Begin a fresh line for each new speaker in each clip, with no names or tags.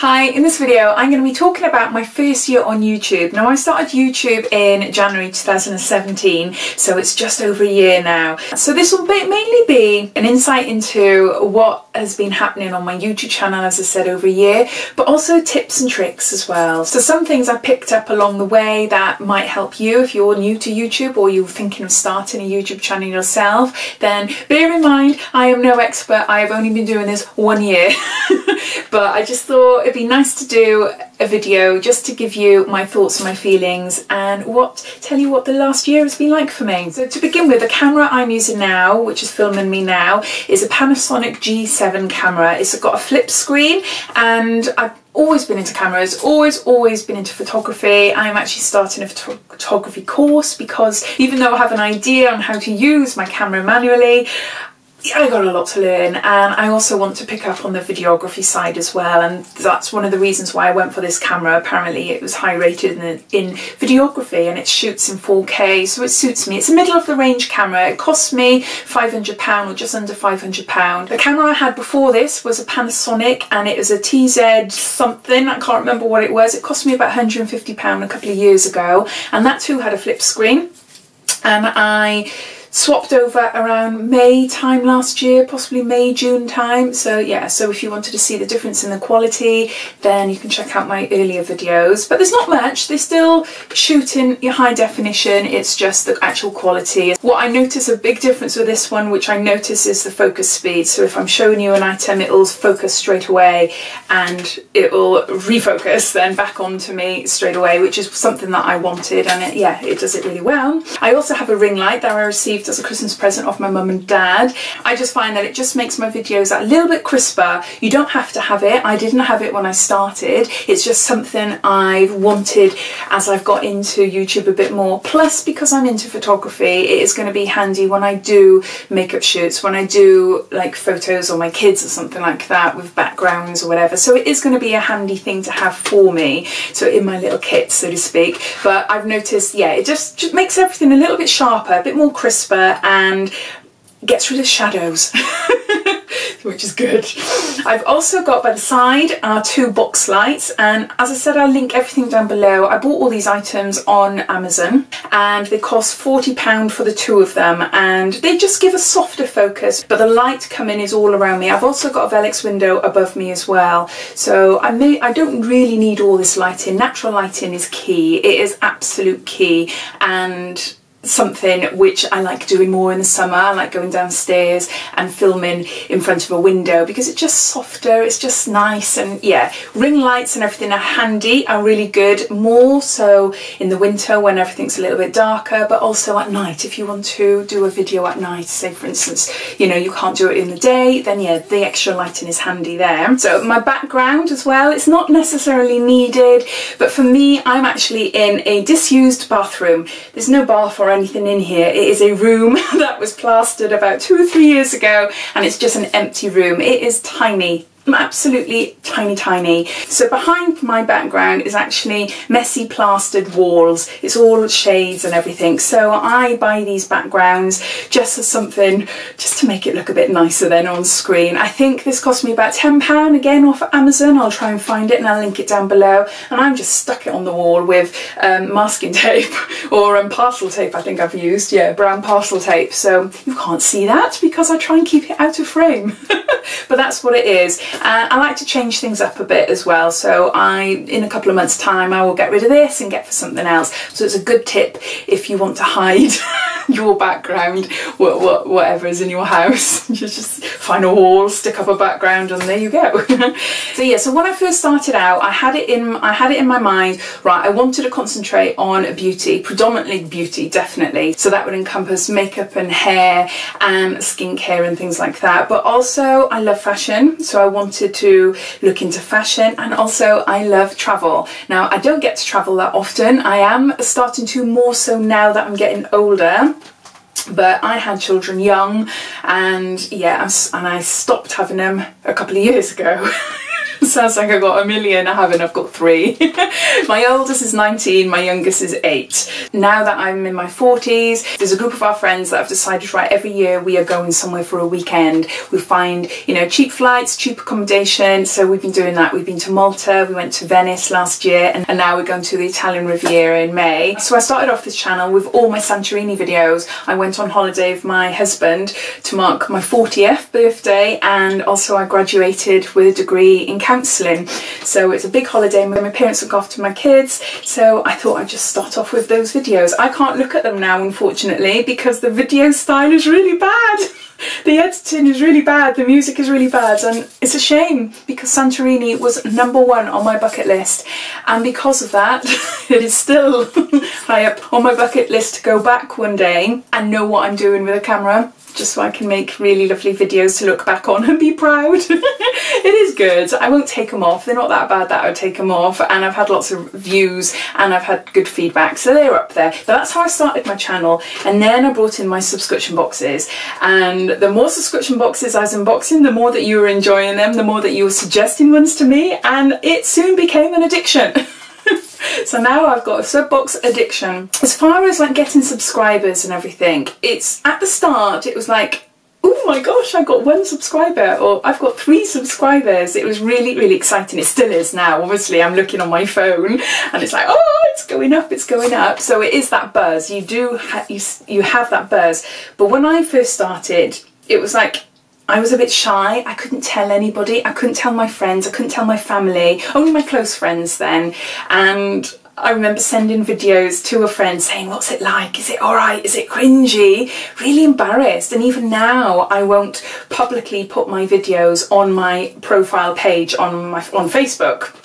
Hi, in this video I'm going to be talking about my first year on YouTube. Now I started YouTube in January 2017, so it's just over a year now. So this will mainly be an insight into what has been happening on my YouTube channel, as I said, over a year, but also tips and tricks as well. So some things I picked up along the way that might help you if you're new to YouTube or you're thinking of starting a YouTube channel yourself. Then bear in mind, I am no expert, I have only been doing this 1 year. But I just thought it'd be nice to do a video just to give you my thoughts and my feelings and tell you what the last year has been like for me. So to begin with, the camera I'm using now, which is filming me now, is a Panasonic G7 camera. It's got a flip screen, and I've always been into cameras, always been into photography. I'm actually starting a photography course because even though I have an idea on how to use my camera manually, I got a lot to learn, and I also want to pick up on the videography side as well, and that's one of the reasons why I went for this camera. Apparently it was high rated in videography and it shoots in 4K, so it suits me. It's a middle of the range camera. It cost me £500 or just under £500. The camera I had before this was a Panasonic and it was a TZ something, I can't remember what it was. It cost me about £150 a couple of years ago, and that too had a flip screen, and I swapped over around May time last year, possibly May, June time. So yeah, so if you wanted to see the difference in the quality, then you can check out my earlier videos. But there's not much, they still shoot in high definition, it's just the actual quality. What I notice a big difference with this one, which I notice, is the focus speed. So if I'm showing you an item, it'll focus straight away and it will refocus then back onto me straight away, which is something that I wanted, and it does it really well. I also have a ring light that I received as a Christmas present off my mum and dad. I just find that it just makes my videos a little bit crisper. You don't have to have it. I didn't have it when I started. It's just something I've wanted as I've got into YouTube a bit more. Plus, because I'm into photography, it is going to be handy when I do makeup shoots, when I do like photos of my kids or something like that with backgrounds or whatever. So it is going to be a handy thing to have for me, so in my little kit, so to speak. But I've noticed, yeah, it just makes everything a little bit sharper, a bit more crisper, and gets rid of shadows, which is good. I've also got by the side two box lights, and as I said, I'll link everything down below. I bought all these items on Amazon and they cost £40 for the two of them, and they just give a softer focus, but the light coming is all around me. I've also got a Velux window above me as well, so I don't really need all this lighting. Natural lighting is key, it is absolute key, and something which I like doing more in the summer. I like going downstairs and filming in front of a window because it's just softer, it's just nice. And yeah, ring lights and everything are handy, are really good, more so in the winter when everything's a little bit darker, but also at night if you want to do a video at night. Say for instance, you know, you can't do it in the day, then yeah, the extra lighting is handy there. So my background as well, it's not necessarily needed, but for me, I'm actually in a disused bathroom. There's no bath or anything in here. It is a room that was plastered about 2 or 3 years ago, and it's just an empty room. It is tiny, absolutely tiny. So behind my background is actually messy plastered walls. It's all shades and everything. So I buy these backgrounds just as something, just to make it look a bit nicer then on screen. I think this cost me about £10 again off Amazon. I'll try and find it and I'll link it down below. And I've just stuck it on the wall with masking tape or parcel tape I think I've used. Yeah, brown parcel tape. So you can't see that because I try and keep it out of frame. But that's what it is. I like to change things up a bit as well, so in a couple of months time I will get rid of this and get for something else. So it's a good tip if you want to hide your background, whatever is in your house. You just find a wall, stick up a background, and there you go. So yeah, so when I first started out, I had it in my mind, right, I wanted to concentrate on beauty, predominantly beauty, definitely. So that would encompass makeup and hair and skincare and things like that. But also I love fashion, so I wanted to look into fashion, and also I love travel. Now I don't get to travel that often. I am starting to, more so now that I'm getting older. But I had children young, and yeah, and I stopped having them a couple of years ago. Sounds like I got a million. I haven't, I've got 3. My oldest is 19, my youngest is 8. Now that I'm in my 40s, there's a group of our friends that have decided, right, every year we are going somewhere for a weekend. We find, you know, cheap flights, cheap accommodation, so we've been doing that. We've been to Malta, we went to Venice last year, and now we're going to the Italian Riviera in May. So I started off this channel with all my Santorini videos. I went on holiday with my husband to mark my 40th birthday, and also I graduated with a degree in counselling. So it's a big holiday. My parents look after my kids, so I thought I'd just start off with those videos. I can't look at them now, unfortunately, because the video style is really bad. The editing is really bad, the music is really bad, and it's a shame because Santorini was #1 on my bucket list, and because of that it is still high up on my bucket list to go back one day and know what I'm doing with a camera, just so I can make really lovely videos to look back on and be proud. It is good. I won't take them off. They're not that bad that I would take them off, and I've had lots of views and I've had good feedback, so they're up there. But that's how I started my channel, and then I brought in my subscription boxes, and the more subscription boxes I was unboxing, the more that you were enjoying them, the more that you were suggesting ones to me, and it soon became an addiction. So now I've got a sub box addiction. As far as like getting subscribers and everything, it's at the start it was like, oh my gosh, I got 1 subscriber, or I've got 3 subscribers. It was really, really exciting. It still is now. Obviously I'm looking on my phone and it's like, oh, it's going up, it's going up. So it is that buzz. You do you have that buzz. But when I first started, it was like, I was a bit shy. I couldn't tell anybody. I couldn't tell my friends. I couldn't tell my family. Only my close friends then. And I remember sending videos to a friend saying, what's it like? Is it alright? Is it cringy? Really embarrassed. And even now I won't publicly put my videos on my profile page on Facebook.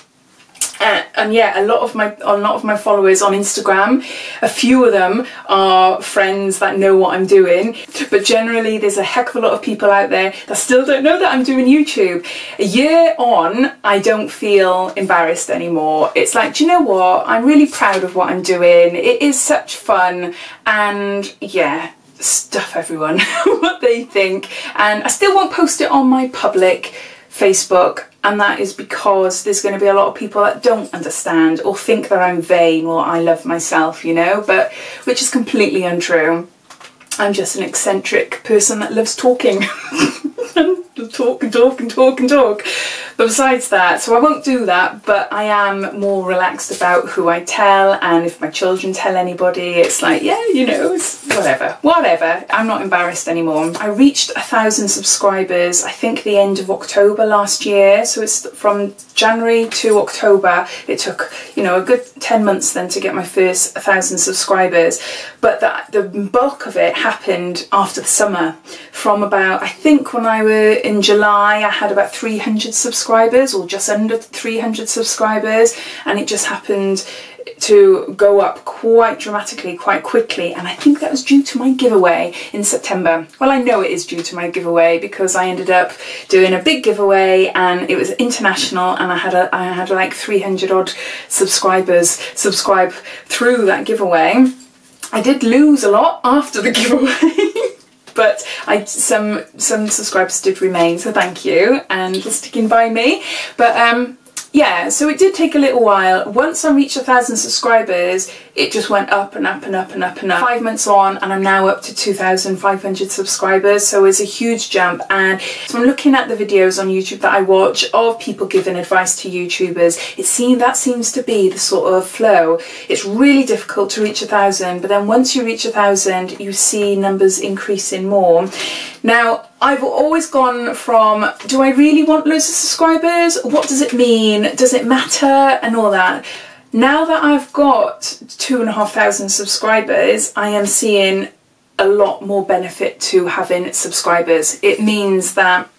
And yeah, a lot of my followers on Instagram, a few of them are friends that know what I'm doing, but generally there's a heck of a lot of people out there that still don't know that I'm doing YouTube. A year on, I don't feel embarrassed anymore. It's like, do you know what? I'm really proud of what I'm doing. It is such fun, and yeah, stuff everyone what they think. And I still won't post it on my public Facebook, and that is because there's going to be a lot of people that don't understand or think that I'm vain or I love myself, you know, but which is completely untrue. I'm just an eccentric person that loves talking. And talk and talk and talk and talk. But besides that, so I won't do that, but I am more relaxed about who I tell, and if my children tell anybody, it's like, yeah, you know, it's whatever. I'm not embarrassed anymore. I reached 1,000 subscribers, I think the end of October last year, so it's from January to October. It took, you know, a good 10 months then to get my first 1,000 subscribers, but the bulk of it happened after the summer. From about, I think when I were in July, I had about 300 subscribers, or just under 300 subscribers, and it just happened to go up quite dramatically, quite quickly, and I think that was due to my giveaway in September. Well, I know it is due to my giveaway because I ended up doing a big giveaway, and it was international, and I had like 300 odd subscribers subscribe through that giveaway. I did lose a lot after the giveaway. But some subscribers did remain, so thank you, and for sticking by me. But yeah, so it did take a little while. Once I reached 1,000 subscribers, it just went up and up and up and up and up. 5 months on, and I'm now up to 2,500 subscribers, so it's a huge jump. And so I'm looking at the videos on YouTube that I watch of people giving advice to YouTubers. That seems to be the sort of flow. It's really difficult to reach 1,000, but then once you reach 1,000, you see numbers increasing more. Now, I've always gone from, do I really want loads of subscribers? What does it mean? Does it matter? And all that. Now that I've got 2,500 subscribers, I am seeing a lot more benefit to having subscribers. It means that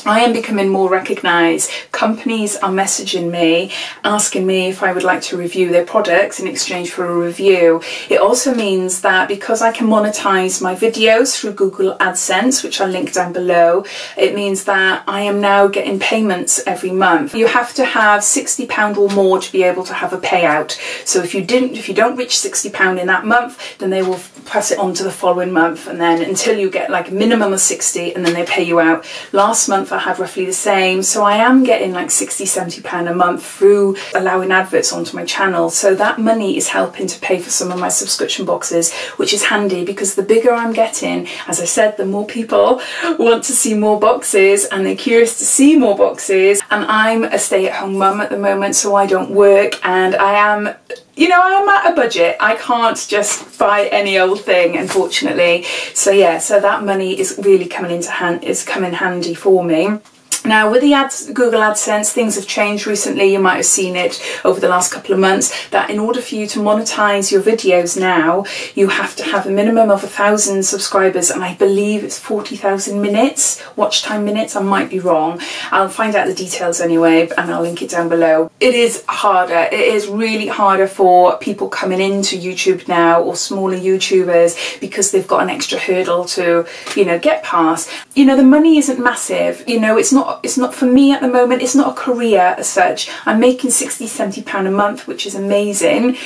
I am becoming more recognised. Companies are messaging me, asking me if I would like to review their products in exchange for a review. It also means that because I can monetize my videos through Google Adsense, which I'll link down below, it means that I am now getting payments every month. You have to have £60 or more to be able to have a payout. So if you don't reach £60 in that month, then they will pass it on to the following month, and then until you get like a minimum of 60, and then they pay you out. Last month month I had roughly the same, so I am getting like £60–70 a month through allowing adverts onto my channel. So that money is helping to pay for some of my subscription boxes, which is handy because the bigger I'm getting, as I said, the more people want to see more boxes and they're curious to see more boxes. And I'm a stay-at-home mum at the moment, so I don't work, and I am, you know, I'm at a budget. I can't just buy any old thing, unfortunately. So yeah, so that money is really coming handy for me. Now with the Google AdSense, things have changed recently. You might have seen it over the last couple of months, that in order for you to monetize your videos now, you have to have a minimum of 1,000 subscribers, and I believe it's 40,000 minutes, watch time minutes. I might be wrong. I'll find out the details anyway, and I'll link it down below. It is harder. It is really harder for people coming into YouTube now, or smaller YouTubers, because they've got an extra hurdle to, you know, get past. You know, the money isn't massive. You know, it's not for me at the moment. It's not a career as such. I'm making £60–70 a month, which is amazing,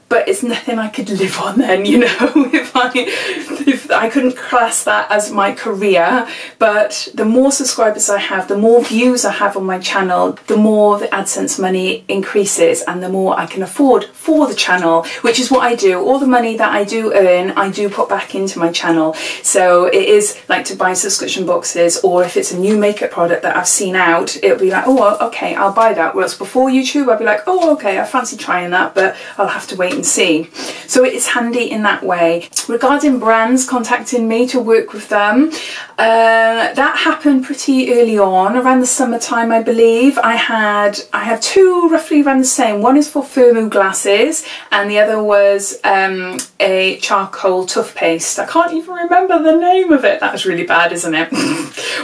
but it's nothing I could live on then, you know, if I couldn't class that as my career. But the more subscribers I have, the more views I have on my channel, the more the AdSense money increases and the more I can afford for the channel, which is what I do. All the money that I do earn, I do put back into my channel. So it is like to buy subscription boxes, or if it's a new makeup product that I've seen out, it'll be like, oh, okay, I'll buy that. Whereas before YouTube, I'd be like, oh, okay, I fancy trying that, but I'll have to wait and see. So it's handy in that way. Regarding brands contacting me to work with them, that happened pretty early on, around the summertime, I believe. I had two roughly around the same. One is for Firmoo glasses, and the other was a charcoal toothpaste. I can't even remember the name of it. That was really bad, isn't it?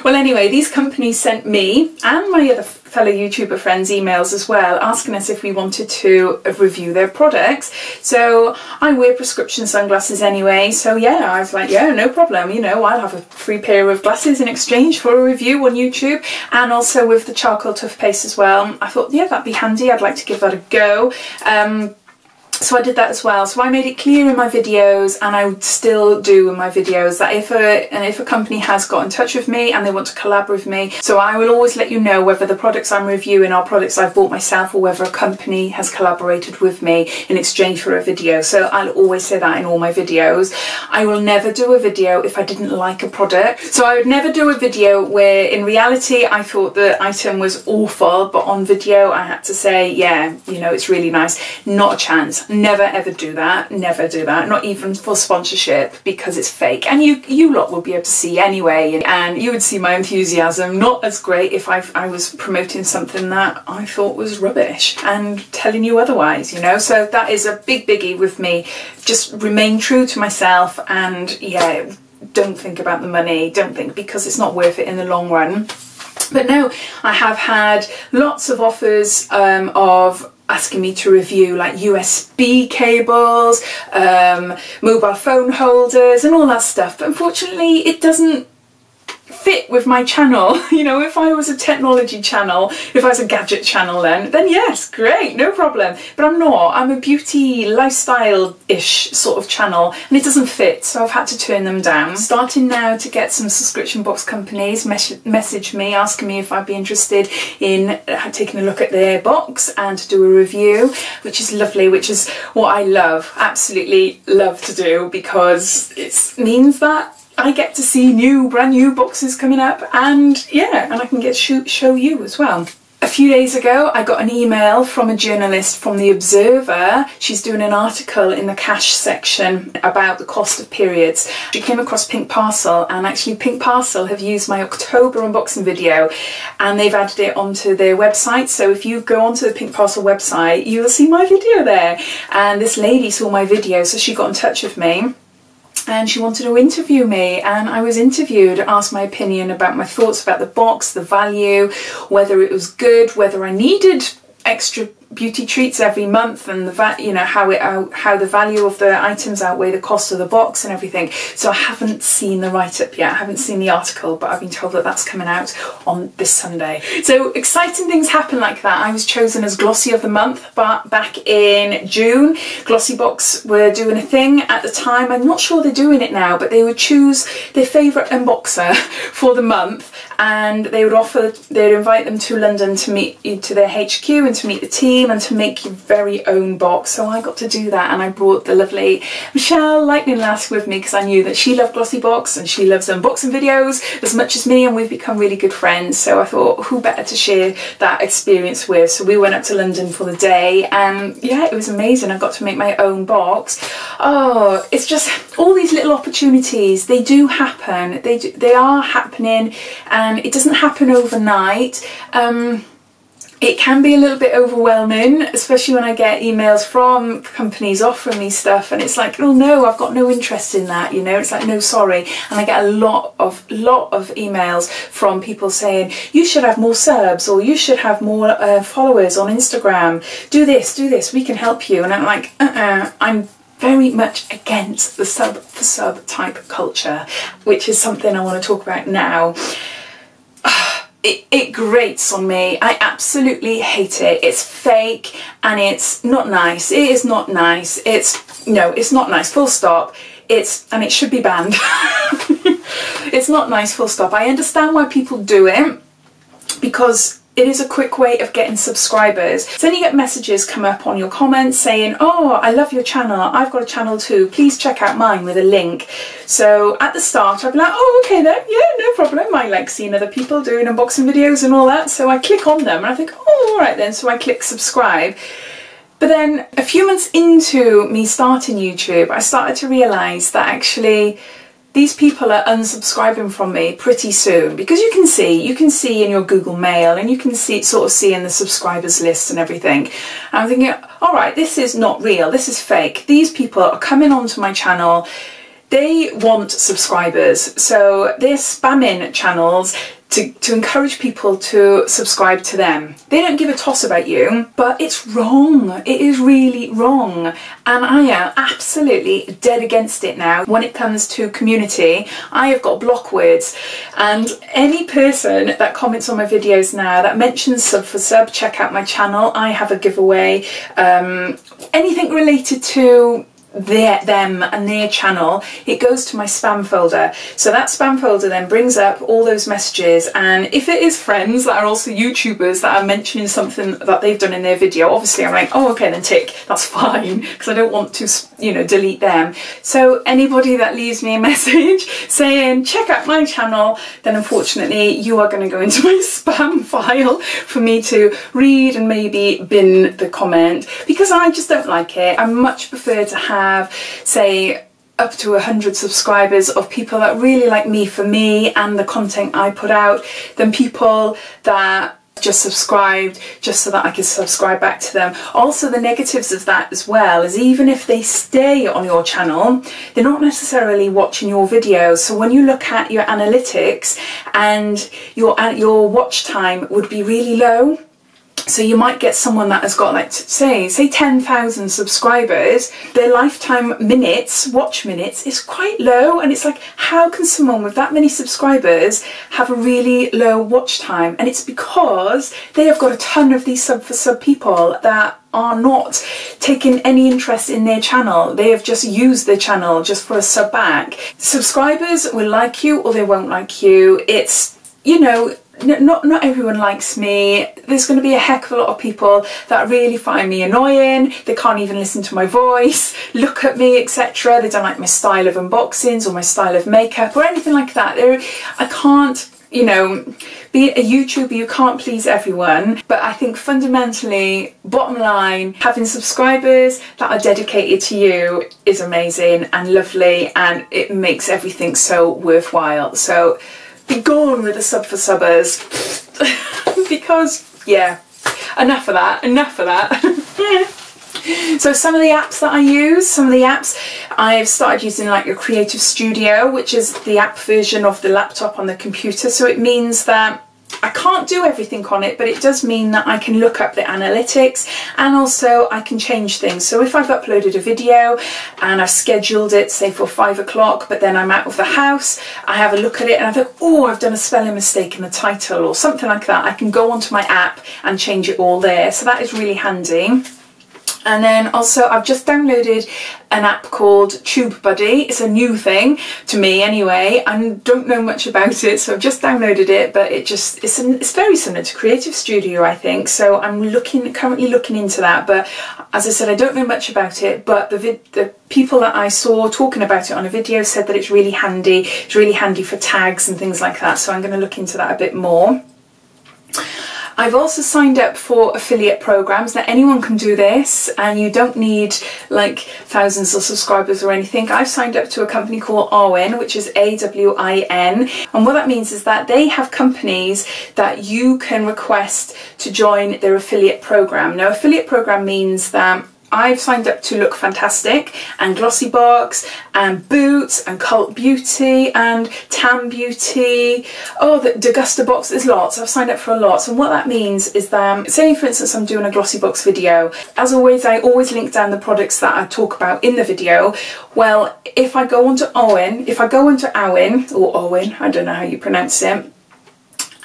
Well, anyway, these companies sent me and my other fellow YouTuber friends emails as well, asking us if we wanted to review their products. So I wear prescription sunglasses anyway, so yeah, I was like, yeah, no problem, you know, I'll have a free pair of glasses in exchange for a review on YouTube. And also with the charcoal toothpaste as well, I thought, yeah, that'd be handy, I'd like to give that a go. So I did that as well. So I made it clear in my videos, and I still do in my videos, that if a company has got in touch with me and they want to collaborate with me, so I will always let you know whether the products I'm reviewing are products I've bought myself or whether a company has collaborated with me in exchange for a video. So I'll always say that in all my videos. I will never do a video if I didn't like a product. So I would never do a video where in reality I thought the item was awful, but on video I had to say, yeah, you know, it's really nice. Not a chance. Never ever do that. Never do that. Not even for sponsorship, because it's fake, and you lot will be able to see anyway, and you would see my enthusiasm. Not as great if I was promoting something that I thought was rubbish and telling you otherwise, you know. So that is a big biggie with me. Just remain true to myself, and yeah, don't think about the money. Don't think, because it's not worth it in the long run. But no, I have had lots of offers of asking me to review like USB cables, mobile phone holders and all that stuff, but unfortunately it doesn't fit with my channel. You know, if I was a technology channel, if I was a gadget channel, then yes, great, no problem. But I'm not. I'm a beauty lifestyle-ish sort of channel, and it doesn't fit, so I've had to turn them down. Starting now to get some subscription box companies message me asking me if I'd be interested in taking a look at their box and to do a review, which is lovely, which is what I love, absolutely love to do, because it means that I get to see brand new boxes coming up, and yeah, and I can show you as well. A few days ago I got an email from a journalist from The Observer. She's doing an article in the cash section about the cost of periods. She came across Pink Parcel, and actually Pink Parcel have used my October unboxing video and they've added it onto their website. So if you go onto the Pink Parcel website, you will see my video there. And this lady saw my video, so she got in touch with me and she wanted to interview me, and I was interviewed, asked my opinion about my thoughts about the box, the value, whether it was good, whether I needed extra beauty treats every month, and how the value of the items outweigh the cost of the box and everything. So I haven't seen the write-up yet, I haven't seen the article, but I've been told that that's coming out on this Sunday. So exciting things happen like that. I was chosen as Glossy of the Month, but back in June, Glossybox were doing a thing at the time. I'm not sure they're doing it now, but they would choose their favourite unboxer for the month, and they'd invite them to London to meet to their HQ and to meet the team and to make your very own box. So I got to do that, and I brought the lovely Michelle Lightning Lass with me because I knew that she loved glossy box and she loves unboxing videos as much as me, and we've become really good friends. So I thought, who better to share that experience with? So we went up to London for the day, and yeah, it was amazing. I got to make my own box. Oh, it's just all these little opportunities, they do happen, they are happening, and it doesn't happen overnight. It can be a little bit overwhelming, especially when I get emails from companies offering me stuff and it's like, oh no, I've got no interest in that, you know, it's like, no, sorry. And I get a lot of emails from people saying, you should have more subs, or you should have more followers on Instagram, do this, we can help you. And I'm like, I'm very much against the sub for sub type culture, which is something I want to talk about now. It grates on me. I absolutely hate it. It's fake and it's not nice. It is not nice. It's not nice, full stop. And it should be banned. It's not nice, full stop. I understand why people do it, because it is a quick way of getting subscribers. So then you get messages come up on your comments saying, oh, I love your channel, I've got a channel too, please check out mine, with a link. So at the start I'd be like, oh, okay then, yeah, no problem. I like seeing other people doing unboxing videos and all that, so I click on them and I think, oh, all right then, so I click subscribe. But then a few months into me starting YouTube, I started to realise that actually these people are unsubscribing from me pretty soon, because you can see in your Google Mail, and you can sort of see in the subscribers list and everything. And I'm thinking, all right, this is not real, this is fake. These people are coming onto my channel, they want subscribers, so they're spamming channels to encourage people to subscribe to them. They don't give a toss about you, but it's wrong. It is really wrong. And I am absolutely dead against it now. When it comes to community, I have got block words, and any person that comments on my videos now that mentions sub for sub, check out my channel, I have a giveaway. Anything related to them and their channel, it goes to my spam folder. So that spam folder then brings up all those messages, and if it is friends that are also YouTubers that are mentioning something that they've done in their video, obviously I'm like, oh, okay then, tick, that's fine, because I don't want to, you know, delete them. So anybody that leaves me a message saying check out my channel, then unfortunately you are going to go into my spam file for me to read and maybe bin the comment, because I just don't like it. I much prefer to have, say, up to 100 subscribers of people that really like me for me and the content I put out, than people that just subscribed just so that I can subscribe back to them. Also, the negatives of that as well is, even if they stay on your channel, they're not necessarily watching your videos. So when you look at your analytics, and your watch time would be really low. So you might get someone that has got, like, say 10,000 subscribers, their lifetime minutes, watch minutes, is quite low, and it's like, how can someone with that many subscribers have a really low watch time? And it's because they have got a ton of these sub for sub people that are not taking any interest in their channel. They have just used their channel just for a sub back. Subscribers will like you or they won't like you. It's, you know, not everyone likes me. There's going to be a heck of a lot of people that really find me annoying. They can't even listen to my voice, look at me, etc. They don't like my style of unboxings or my style of makeup or anything like that. I can't, you know, be a YouTuber, you can't please everyone. But I think fundamentally, bottom line, having subscribers that are dedicated to you is amazing and lovely, and it makes everything so worthwhile. So be gone with the sub for subbers. Because, yeah, enough of that. So some of the apps that I use, I've started using, like, your Creative Studio, which is the app version of the laptop on the computer. So it means that I can't do everything on it, but it does mean that I can look up the analytics, and also I can change things. So if I've uploaded a video and I've scheduled it, say for 5 o'clock, but then I'm out of the house, I have a look at it and I think, oh, I've done a spelling mistake in the title or something like that. I can go onto my app and change it all there. So that is really handy. And then also I've just downloaded an app called TubeBuddy. It's a new thing to me anyway. I don't know much about it, so I've just downloaded it, but it's very similar to Creative Studio, I think. So I'm currently looking into that, but as I said, I don't know much about it, but the people that I saw talking about it on a video said that it's really handy. It's really handy for tags and things like that, so I'm going to look into that a bit more. I've also signed up for affiliate programs. Now anyone can do this and you don't need like thousands of subscribers or anything. I've signed up to a company called Awin, which is AWIN, and what that means is that they have companies that you can request to join their affiliate program. Now affiliate program means that I've signed up to Look Fantastic and Glossybox and Boots and Cult Beauty and Tam Beauty. Oh, the Degusta Box, there's lots. I've signed up for a lot. And what that means is that, say for instance I'm doing a Glossybox video. As always, I always link down the products that I talk about in the video. Well, if I go onto Awin, or Awin, I don't know how you pronounce it,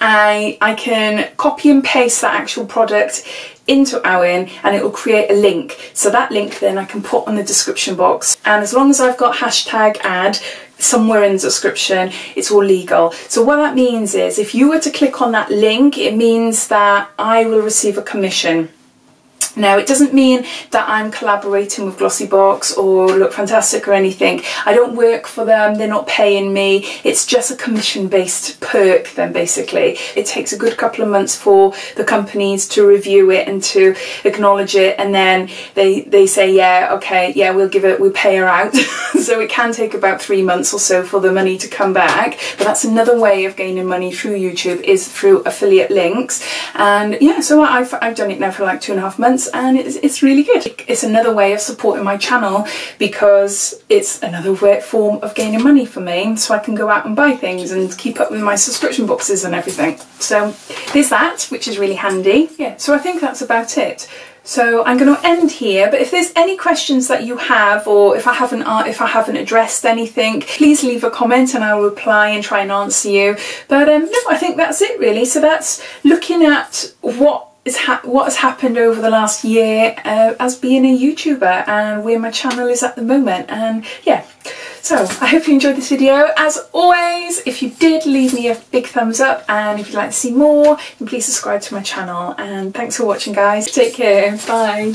I can copy and paste that actual product into Awin and it will create a link. So that link then I can put on the description box, and as long as I've got hashtag ad somewhere in the description, it's all legal. So what that means is if you were to click on that link, it means that I will receive a commission. Now, it doesn't mean that I'm collaborating with Glossybox or Look Fantastic or anything. I don't work for them, they're not paying me. It's just a commission-based perk then, basically. It takes a good couple of months for the companies to review it and to acknowledge it, and then they say, yeah, okay, yeah, we'll pay her out. So it can take about 3 months or so for the money to come back. But that's another way of gaining money through YouTube, is through affiliate links. And yeah, so I've done it now for like 2.5 months. And it's really good. It's another way of supporting my channel because it's another form of gaining money for me, so I can go out and buy things and keep up with my subscription boxes and everything. So there's that, which is really handy. Yeah, so I think that's about it. So I'm going to end here, but if there's any questions that you have, or if I haven't addressed anything, please leave a comment and I'll reply and try and answer you. But no, I think that's it really. So that's looking at what has happened over the last year as being a YouTuber and where my channel is at the moment. And yeah, so I hope you enjoyed this video. As always, if you did, leave me a big thumbs up, and if you'd like to see more, then please subscribe to my channel. And thanks for watching, guys. Take care. Bye.